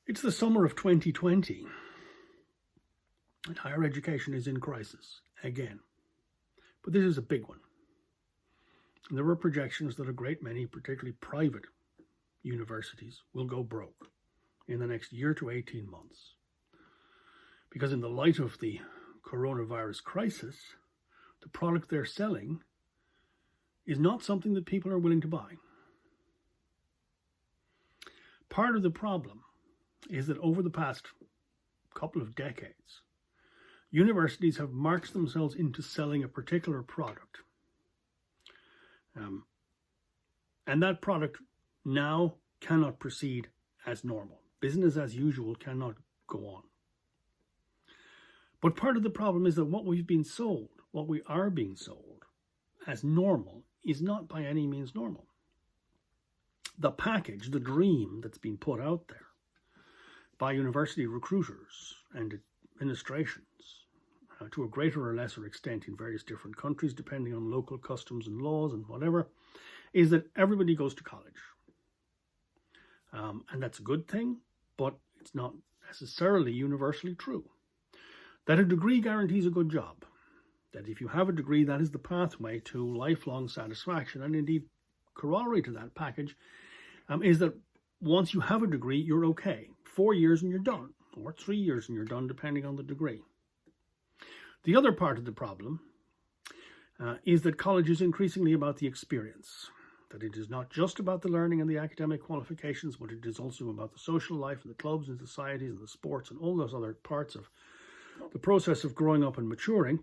It's the summer of 2020, and higher education is in crisis again. But this is a big one. And there are projections that a great many, particularly private universities, will go broke in the next year to 18 months. Because in the light of the coronavirus crisis, the product they're selling is not something that people are willing to buy. Part of the problem is that over the past couple of decades, universities have marched themselves into selling a particular product. And that product now cannot proceed as normal. Business as usual cannot go on. But part of the problem is that what we are being sold as normal, is not by any means normal. The package, the dream that's been put out there by university recruiters and administrations, to a greater or lesser extent in various different countries, depending on local customs and laws and whatever, is that everybody goes to college. And that's a good thing, but it's not necessarily universally true. That a degree guarantees a good job. That if you have a degree, that is the pathway to lifelong satisfaction. And indeed, corollary to that package is that once you have a degree, you're okay. 4 years and you're done, or 3 years and you're done, depending on the degree. The other part of the problem is that college is increasingly about the experience. That it is not just about the learning and the academic qualifications, but it is also about the social life and the clubs and societies and the sports and all those other parts of the process of growing up and maturing.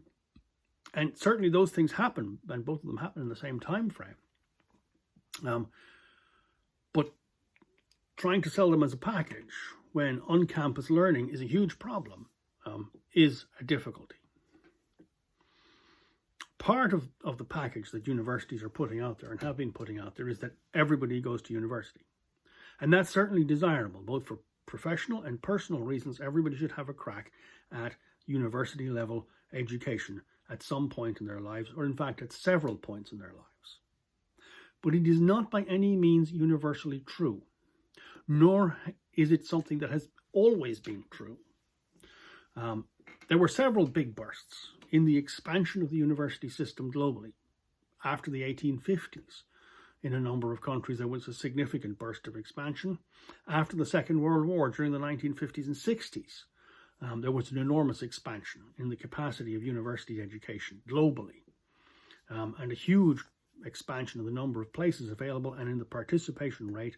And certainly those things happen, and both of them happen in the same time frame. But trying to sell them as a package when on-campus learning is a huge problem is a difficulty. Part of the package that universities are putting out there and have been putting out there is that everybody goes to university. And that's certainly desirable, both for professional and personal reasons. Everybody should have a crack at university level education at some point in their lives, or in fact at several points in their lives. But it is not by any means universally true, nor is it something that has always been true. There were several big bursts in the expansion of the university system globally. After the 1850s, in a number of countries, there was a significant burst of expansion. After the Second World War, during the 1950s and 60s, there was an enormous expansion in the capacity of university education globally, and a huge expansion of the number of places available and in the participation rate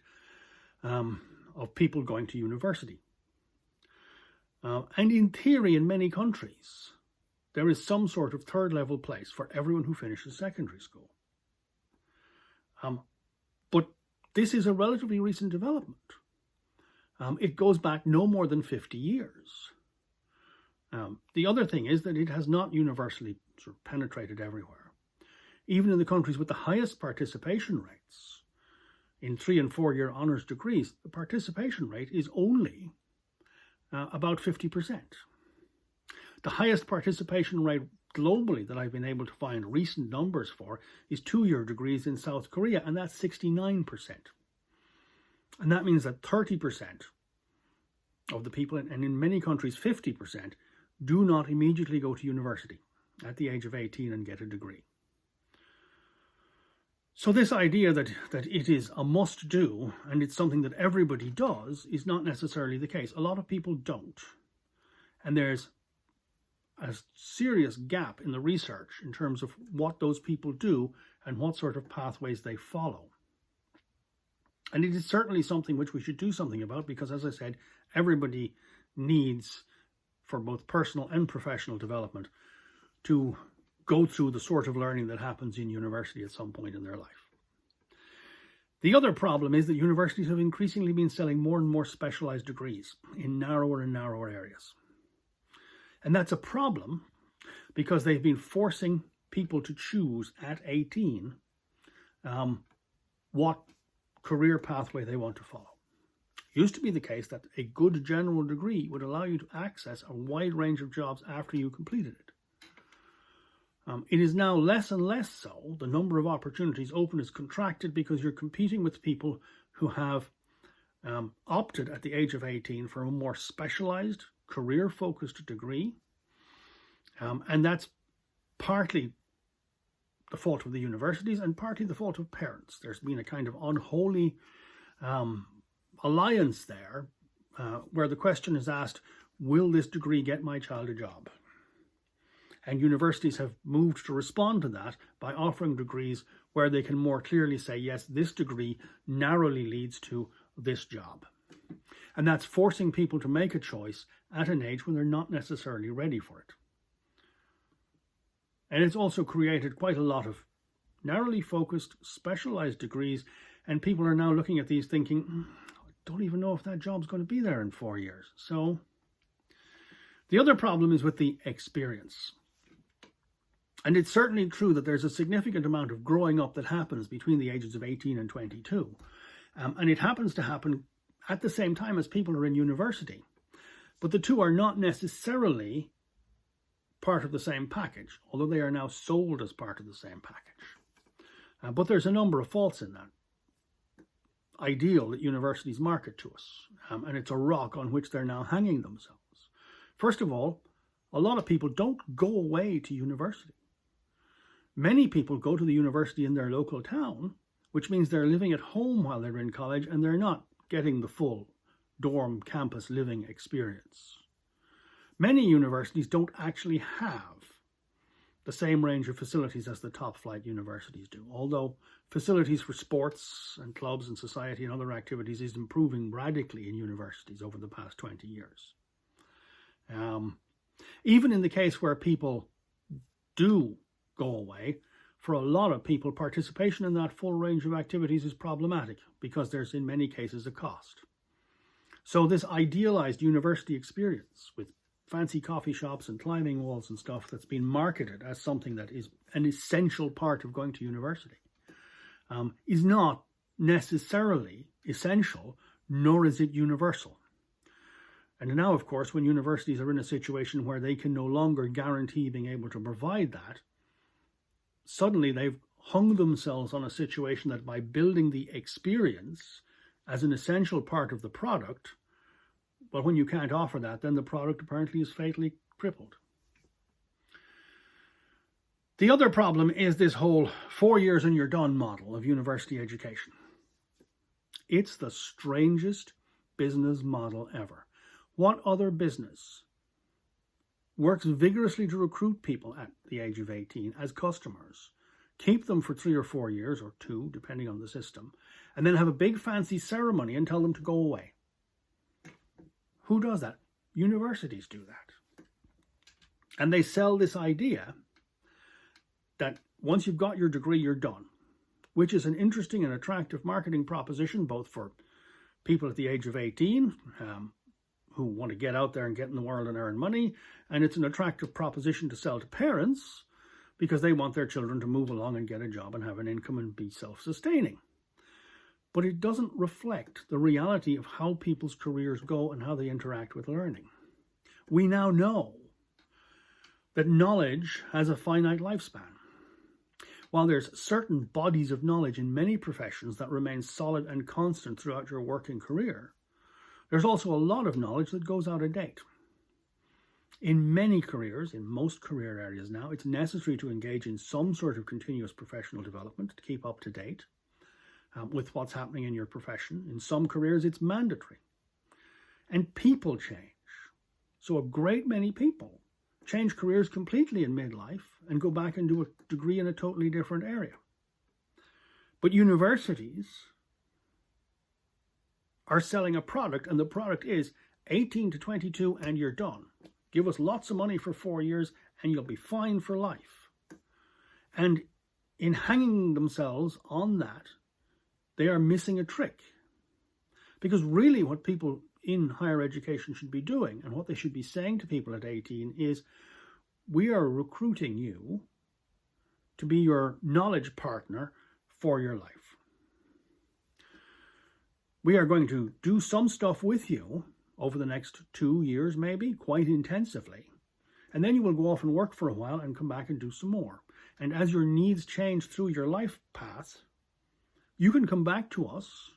of people going to university. And in theory, in many countries, there is some sort of third level place for everyone who finishes secondary school. But this is a relatively recent development. It goes back no more than 50 years. The other thing is that it has not universally sort of penetrated everywhere. Even in the countries with the highest participation rates, in 3- and 4-year honours degrees, the participation rate is only about 50%. The highest participation rate globally that I've been able to find recent numbers for is 2-year degrees in South Korea, and that's 69%. And that means that 30% of the people, and in many countries 50%, do not immediately go to university at the age of 18 and get a degree. So this idea that it is a must-do and it's something that everybody does is not necessarily the case. A lot of people don't. And there's a serious gap in the research in terms of what those people do and what sort of pathways they follow. And it is certainly something which we should do something about because, as I said, everybody needs, for both personal and professional development, to go through the sort of learning that happens in university at some point in their life. The other problem is that universities have increasingly been selling more and more specialized degrees in narrower and narrower areas. And that's a problem because they've been forcing people to choose at 18 what career pathway they want to follow. It used to be the case that a good general degree would allow you to access a wide range of jobs after you completed it. It is now less and less so. The number of opportunities open is contracted because you're competing with people who have opted at the age of 18 for a more specialized, career-focused degree. And that's partly the fault of the universities and partly the fault of parents. There's been a kind of unholy alliance there where the question is asked, will this degree get my child a job? And universities have moved to respond to that by offering degrees where they can more clearly say, yes, this degree narrowly leads to this job. And that's forcing people to make a choice at an age when they're not necessarily ready for it. And it's also created quite a lot of narrowly focused, specialized degrees, and people are now looking at these thinking, I don't even know if that job's going to be there in 4 years. So the other problem is with the experience. And it's certainly true that there's a significant amount of growing up that happens between the ages of 18 and 22. And it happens to happen at the same time as people are in university. But the two are not necessarily part of the same package, although they are now sold as part of the same package. But there's a number of faults in that ideal that universities market to us. And it's a rock on which they're now hanging themselves. First of all, a lot of people don't go away to university. Many people go to the university in their local town, which means they're living at home while they're in college and they're not getting the full dorm campus living experience. Many universities don't actually have the same range of facilities as the top flight universities do, although facilities for sports and clubs and society and other activities is improving radically in universities over the past 20 years. Even in the case where people do go away, for a lot of people, participation in that full range of activities is problematic because there's in many cases a cost. So this idealized university experience with fancy coffee shops and climbing walls and stuff that's been marketed as something that is an essential part of going to university is not necessarily essential, nor is it universal. And now, of course, when universities are in a situation where they can no longer guarantee being able to provide that, suddenly they've hung themselves on a situation that by building the experience as an essential part of the product, well, when you can't offer that, then the product apparently is fatally crippled. The other problem is this whole 4 years and you're done model of university education. It's the strangest business model ever. What other business works vigorously to recruit people at the age of 18 as customers, keep them for 3 or 4 years, or 2, depending on the system, and then have a big fancy ceremony and tell them to go away? Who does that? Universities do that. And they sell this idea that once you've got your degree, you're done, which is an interesting and attractive marketing proposition, both for people at the age of 18, who want to get out there and get in the world and earn money. And it's an attractive proposition to sell to parents because they want their children to move along and get a job and have an income and be self-sustaining. But it doesn't reflect the reality of how people's careers go and how they interact with learning. We now know that knowledge has a finite lifespan. While there's certain bodies of knowledge in many professions that remain solid and constant throughout your working career, there's also a lot of knowledge that goes out of date. In many careers, in most career areas now, it's necessary to engage in some sort of continuous professional development to keep up to date with what's happening in your profession. In some careers, it's mandatory. And people change. So a great many people change careers completely in midlife and go back and do a degree in a totally different area. But universities are selling a product, and the product is 18 to 22 and you're done. Give us lots of money for 4 years and you'll be fine for life. And in hanging themselves on that, they are missing a trick. Because really what people in higher education should be doing, and what they should be saying to people at 18 is, we are recruiting you to be your knowledge partner for your life. We are going to do some stuff with you over the next 2 years, maybe, quite intensively. And then you will go off and work for a while and come back and do some more. And as your needs change through your life path, you can come back to us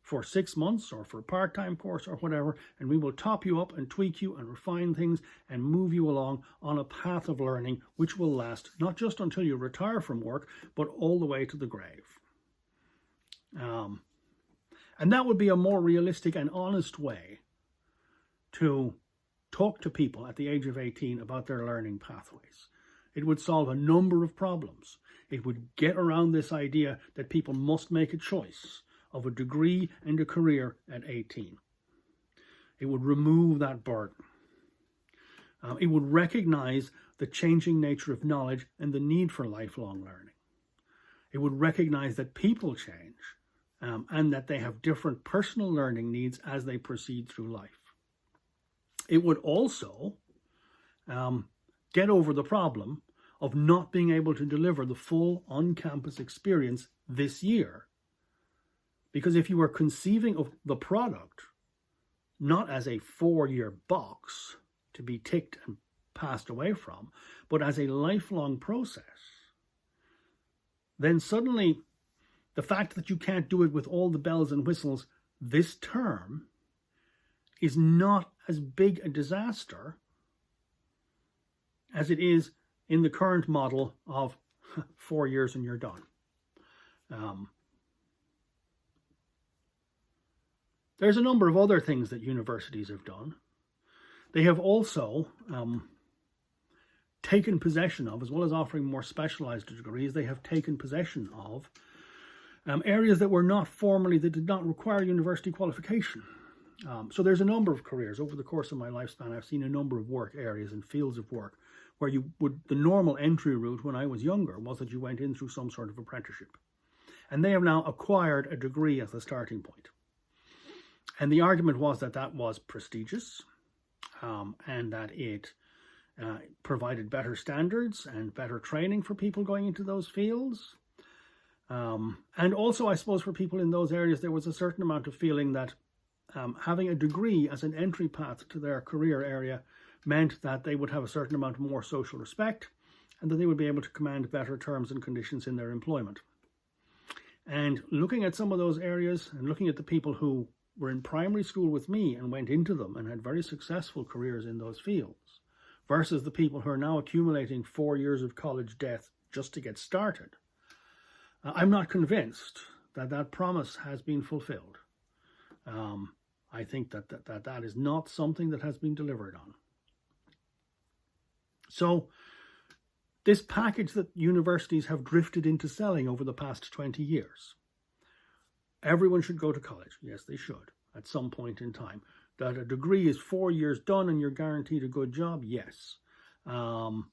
for 6 months or for a part-time course or whatever, and we will top you up and tweak you and refine things and move you along on a path of learning which will last not just until you retire from work, but all the way to the grave. And that would be a more realistic and honest way to talk to people at the age of 18 about their learning pathways. It would solve a number of problems. It would get around this idea that people must make a choice of a degree and a career at 18. It would remove that burden. It would recognize the changing nature of knowledge and the need for lifelong learning. It would recognize that people change and that they have different personal learning needs as they proceed through life. It would also get over the problem of not being able to deliver the full on-campus experience this year. Because if you were conceiving of the product not as a 4-year box to be ticked and passed away from, but as a lifelong process, then suddenly the fact that you can't do it with all the bells and whistles this term is not as big a disaster as it is in the current model of 4 years and you're done. There's a number of other things that universities have done. They have also taken possession of, as well as offering more specialized degrees, they have taken possession of areas that were not formally, that did not require university qualification. So there's a number of careers. Over the course of my lifespan, I've seen a number of work areas and fields of work where the normal entry route when I was younger was that you went in through some sort of apprenticeship. And they have now acquired a degree as the starting point. And the argument was that that was prestigious and that it provided better standards and better training for people going into those fields. And also, I suppose, for people in those areas, there was a certain amount of feeling that having a degree as an entry path to their career area meant that they would have a certain amount more social respect and that they would be able to command better terms and conditions in their employment. And looking at some of those areas and looking at the people who were in primary school with me and went into them and had very successful careers in those fields versus the people who are now accumulating 4 years of college debt just to get started, I'm not convinced that that promise has been fulfilled. I think that is not something that has been delivered on. So this package that universities have drifted into selling over the past 20 years, everyone should go to college. Yes, they should at some point in time. That a degree is 4 years done and you're guaranteed a good job, yes. And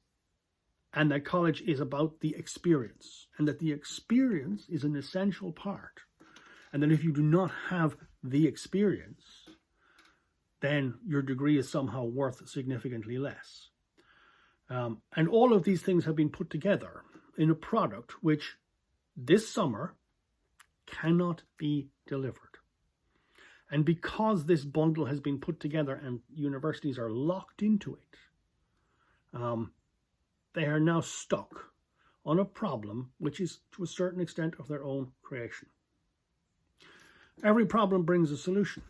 that college is about the experience, and that the experience is an essential part. And that if you do not have the experience, then your degree is somehow worth significantly less. And all of these things have been put together in a product which this summer cannot be delivered. And because this bundle has been put together and universities are locked into it, they are now stuck on a problem which is to a certain extent of their own creation. Every problem brings a solution.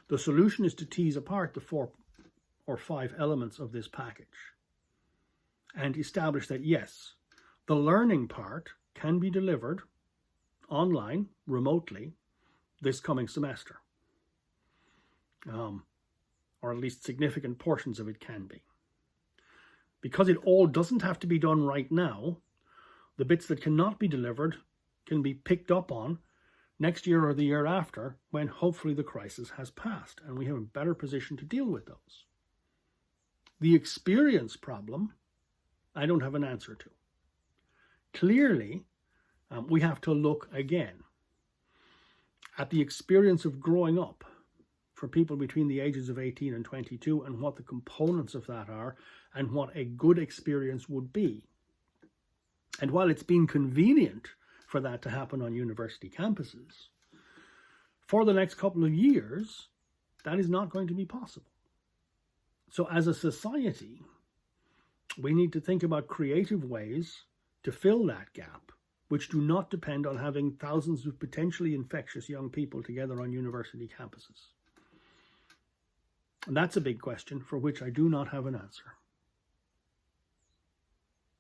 The solution is to tease apart the 4 or 5 elements of this package and establish that, yes, the learning part can be delivered online, remotely, this coming semester. Or at least significant portions of it can be. Because it all doesn't have to be done right now, the bits that cannot be delivered can be picked up on next year or the year after, when hopefully the crisis has passed and we have a better position to deal with those. The experience problem, I don't have an answer to. Clearly, we have to look again at the experience of growing up for people between the ages of 18 and 22 and what the components of that are and what a good experience would be. And while it's been convenient for that to happen on university campuses, for the next couple of years, that is not going to be possible. So as a society, we need to think about creative ways to fill that gap which do not depend on having thousands of potentially infectious young people together on university campuses? And that's a big question for which I do not have an answer.